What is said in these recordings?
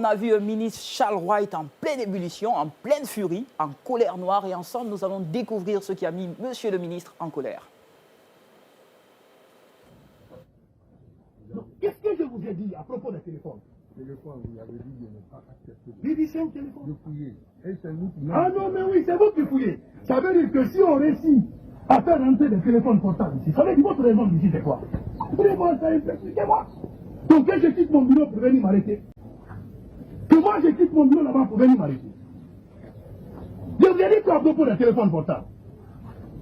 on a vu un ministre Charles White en pleine ébullition, en pleine furie, en colère noire. Et ensemble, nous allons découvrir ce qui a mis Monsieur le ministre en colère. Qu'est-ce que je vous ai dit à propos des téléphones? Téléphone, vous avez dit de ne pas accepter. BBC téléphone. De fouiller. Et c'est nous qui Ah non, mais oui, c'est vous qui fouillez. Ça veut dire que si on réussit à faire rentrer des téléphones portables ici, ça veut dire votre raison d'ici, c'est quoi? Expliquez-moi. Donc que je quitte mon bureau pour venir m'arrêter. Que moi je quitte mon bureau là-bas pour venir m'arrêter. Je vous ai dit quoi à propos des téléphones portables?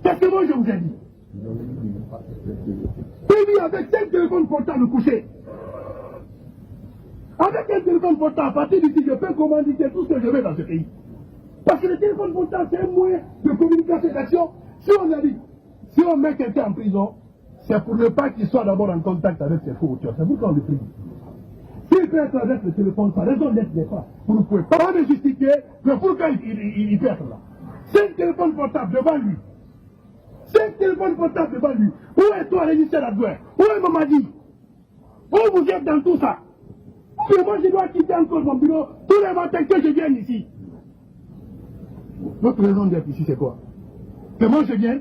Qu'est-ce que moi je vous ai dit? Vous avez dit de ne pas accepter. Oui, avec 5 téléphones portables couchés. Avec un téléphone portable, à partir d'ici, je peux commander tout ce que je veux dans ce pays. Parce que le téléphone portable, c'est un moyen de communication et d'action. Si on met quelqu'un en prison, c'est pour ne pas qu'il soit d'abord en contact avec ses faux auteurs. C'est pourquoi on le prie. S'il peut être avec le téléphone, sa raison d'être n'est pas. Vous ne pouvez pas me justifier, mais pourquoi il peut être là? 5 téléphones portables devant lui. 5 téléphones portables devant lui. Où est toi, régisseur adjoint? Où est Mamadi? Où vous êtes dans tout ça? Et moi, je dois quitter encore mon bureau tous les matins que je vienne ici. Votre raison d'être ici, c'est quoi? Que moi, je viens,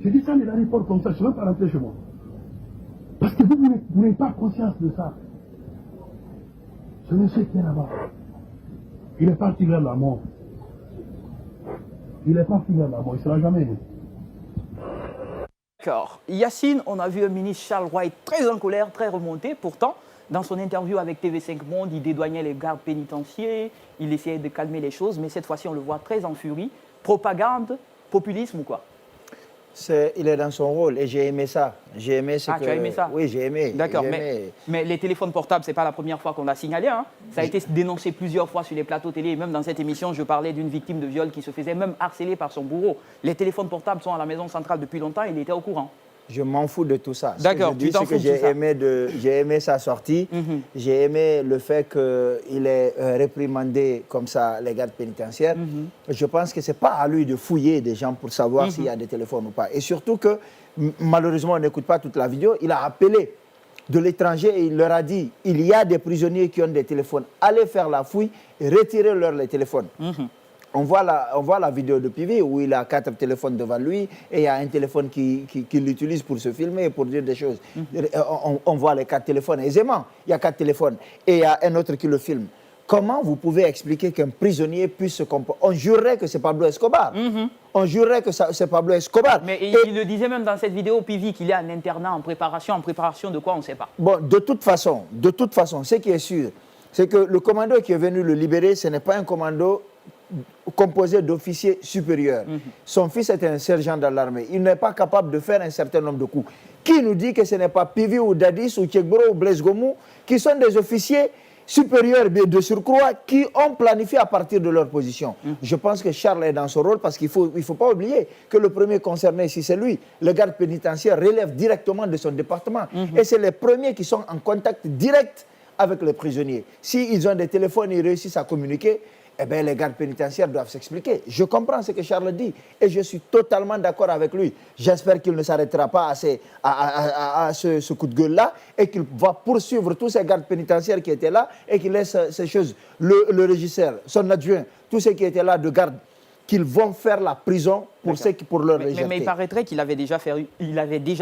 je dis ça de l'aéroport comme ça, je ne vais pas rentrer chez moi. Parce que vous n'avez pas conscience de ça. Ce monsieur qui est là-bas, il est parti vers la mort. Il est parti vers la mort, il ne sera jamais aimé. D'accord. Yacine, on a vu un ministre Charles White très en colère, très remonté. Pourtant, dans son interview avec TV5 Monde, il dédouanait les gardes pénitentiaires, il essayait de calmer les choses, mais cette fois-ci, on le voit très en furie. Propagande, populisme ou quoi? Il est dans son rôle et j'ai aimé ça. J'ai aimé ce que... Tu as aimé ça? Oui, j'ai aimé. D'accord, mais les téléphones portables, ce n'est pas la première fois qu'on l'a signalé. Hein. Ça a été dénoncé plusieurs fois sur les plateaux télé. Et même dans cette émission, je parlais d'une victime de viol qui se faisait même harceler par son bourreau. Les téléphones portables sont à la maison centrale depuis longtemps, il était au courant. Je m'en fous de tout ça. D'accord, tu t'en fous de tout ça. J'ai aimé sa sortie. J'ai aimé le fait qu'il ait réprimandé comme ça les gardes pénitentiaires. Je pense que ce n'est pas à lui de fouiller des gens pour savoir s'il y a des téléphones ou pas. Et surtout que, malheureusement, on n'écoute pas toute la vidéo, il a appelé de l'étranger et il leur a dit, il y a des prisonniers qui ont des téléphones, allez faire la fouille et retirez-leur les téléphones. On voit la vidéo de Pivi où il a 4 téléphones devant lui et il y a un téléphone qu'il utilise pour se filmer et pour dire des choses. On voit les 4 téléphones aisément. Il y a 4 téléphones et il y a un autre qui le filme. Comment vous pouvez expliquer qu'un prisonnier puisse se comporter? On jurerait que c'est Pablo Escobar. On jurerait que c'est Pablo Escobar. Mais il le disait même dans cette vidéo, Pivi, qu'il est en internat, en préparation de quoi, on ne sait pas. Bon, de toute façon, ce qui est sûr, c'est que le commando qui est venu le libérer, ce n'est pas un commando composé d'officiers supérieurs. Son fils est un sergent dans l'armée. Il n'est pas capable de faire un certain nombre de coups. Qui nous dit que ce n'est pas Pivi ou Dadis ou Tchekbro ou Blaise Gomou qui sont des officiers supérieurs de surcroît qui ont planifié à partir de leur position? Je pense que Charles est dans son rôle parce qu'il ne faut pas oublier que le premier concerné ici, c'est lui. Le garde pénitentiaire relève directement de son département. Et c'est les premiers qui sont en contact direct avec les prisonniers. S'ils ont des téléphones, ils réussissent à communiquer, eh bien, les gardes pénitentiaires doivent s'expliquer. Je comprends ce que Charles dit et je suis totalement d'accord avec lui. J'espère qu'il ne s'arrêtera pas à ce coup de gueule-là et qu'il va poursuivre tous ces gardes pénitentiaires qui étaient là et qu'il laisse ces choses, le régisseur, son adjoint, tous ceux qui étaient là de garde, qu'ils vont faire la prison pour leur légèreté. Mais il paraîtrait qu'il avait déjà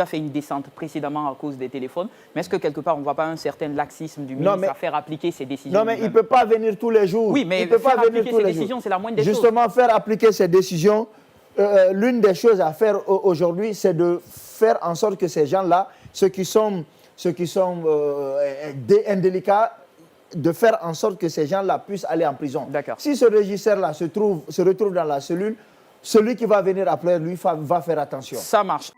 fait une descente précédemment à cause des téléphones. Mais est-ce que quelque part, on ne voit pas un certain laxisme du ministre à faire appliquer ses décisions? Non, mais il ne peut pas venir tous les jours. Oui, mais il peut faire pas venir appliquer tous ses les décisions, jours. c'est la moindre des choses. Justement, faire appliquer ces décisions, l'une des choses à faire aujourd'hui, c'est de faire en sorte que ces gens-là, ceux qui sont indélicats, de faire en sorte que ces gens-là puissent aller en prison. Si ce régisseur-là se retrouve dans la cellule, celui qui va venir après lui va faire attention. Ça marche.